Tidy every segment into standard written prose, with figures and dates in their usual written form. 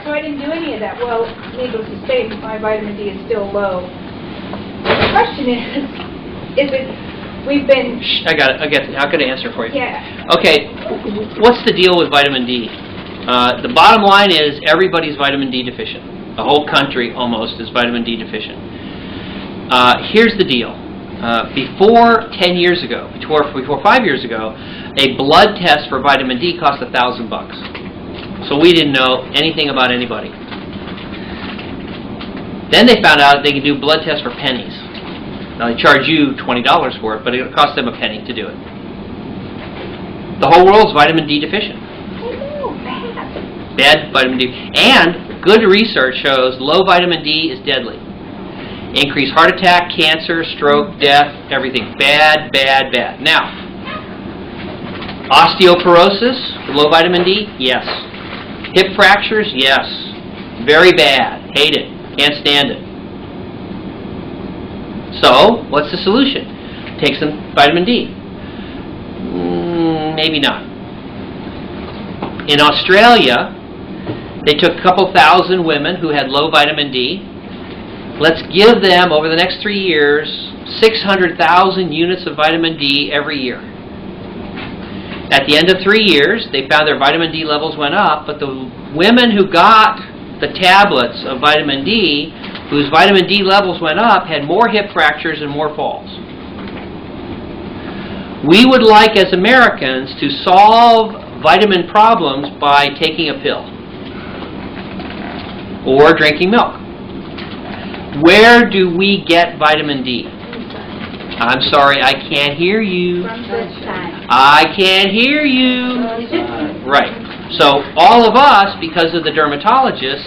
So I didn't do any of that. Well, needless to say, my vitamin D is still low. The question is it, we've been... Shh, I got to answer for you. Yeah. Okay, what's the deal with vitamin D? The bottom line is everybody's vitamin D deficient. The whole country almost is vitamin D deficient. Here's the deal. Before 10 years ago, before 5 years ago, a blood test for vitamin D cost $1,000. So we didn't know anything about anybody. Then they found out they could do blood tests for pennies. Now they charge you $20 for it, but it cost them a penny to do it. The whole world's vitamin D deficient. Bad vitamin D. And good research shows low vitamin D is deadly. Increased heart attack, cancer, stroke, death, everything. Bad, bad, bad. Now, osteoporosis with low vitamin D? Yes. Hip fractures? Yes. Very bad. Hate it. Can't stand it. So, what's the solution? Take some vitamin D. Maybe not. In Australia, they took a couple thousand women who had low vitamin D. Let's give them, over the next 3 years, 600,000 units of vitamin D every year. At the end of 3 years, they found their vitamin D levels went up, but the women who got the tablets of vitamin D, whose vitamin D levels went up, had more hip fractures and more falls. We would like, as Americans, to solve vitamin problems by taking a pill or drinking milk. Where do we get vitamin D? I'm sorry, I can't hear you. I can't hear you. Right. So all of us, because of the dermatologists,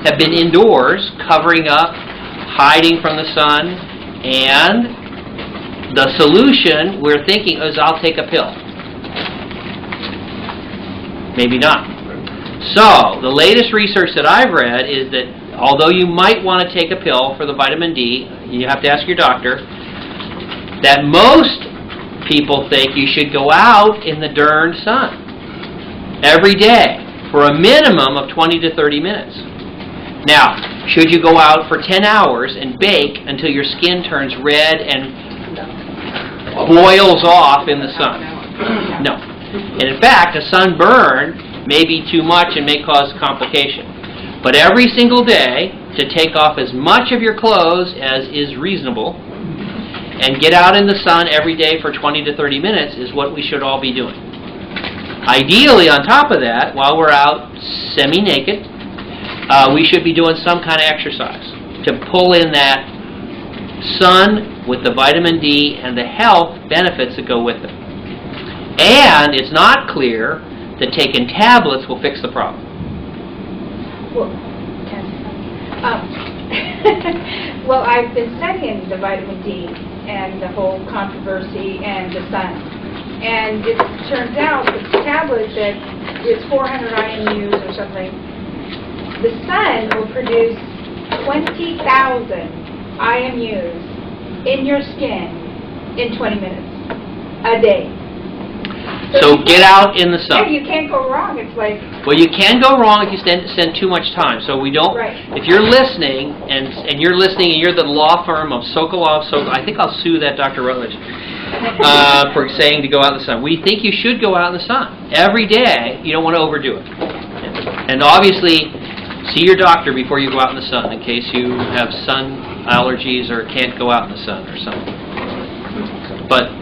have been indoors, covering up, hiding from the sun, and the solution we're thinking is I'll take a pill. Maybe not. So the latest research that I've read is that although you might want to take a pill for the vitamin D, you have to ask your doctor, that most people think you should go out in the darned sun every day for a minimum of 20 to 30 minutes. Now, should you go out for 10 hours and bake until your skin turns red and boils off in the sun? No. And in fact, a sunburn may be too much and may cause complication. But every single day, to take off as much of your clothes as is reasonable and get out in the sun every day for 20 to 30 minutes is what we should all be doing. Ideally, on top of that, while we're out semi-naked, we should be doing some kind of exercise to pull in that sun with the vitamin D and the health benefits that go with it. And it's not clear that taking tablets will fix the problem. Well, well, I've been studying the vitamin D and the whole controversy and the sun. And it turns out the tablet that is 400 IMUs or something, the sun will produce 20,000 IMUs in your skin in 20 minutes a day. So get out in the sun. Yeah, you can't go wrong. It's like... Well, you can go wrong if you spend too much time. So we don't... Right. If you're listening, and you're listening, and you're the law firm of Sokolov, I think I'll sue that Dr. Rutledge for saying to go out in the sun. We think you should go out in the sun. Every day, you don't want to overdo it. And obviously, see your doctor before you go out in the sun in case you have sun allergies or can't go out in the sun or something. But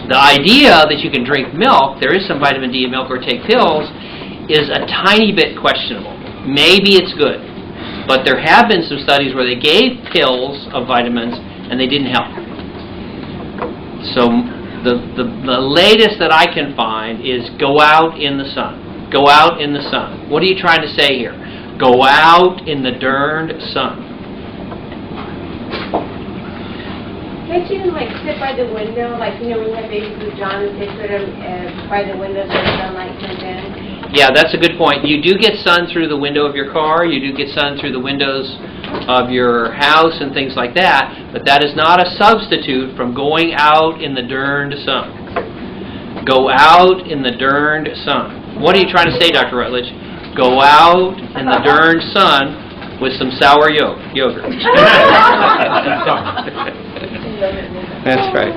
the idea that you can drink milk, there is some vitamin D in milk, or take pills, is a tiny bit questionable. Maybe it's good. But there have been some studies where they gave pills of vitamins and they didn't help. So the latest that I can find is go out in the sun. Go out in the sun. What are you trying to say here? Go out in the darned sun. Can't you sit by the window, when you have babies with John, they put them by the window so the sunlight comes in? Yeah, that's a good point. You do get sun through the window of your car. You do get sun through the windows of your house and things like that. But that is not a substitute from going out in the darned sun. Go out in the darned sun. What are you trying to say, Dr. Rutledge? Go out in the darn sun with some sour yogurt. That's right.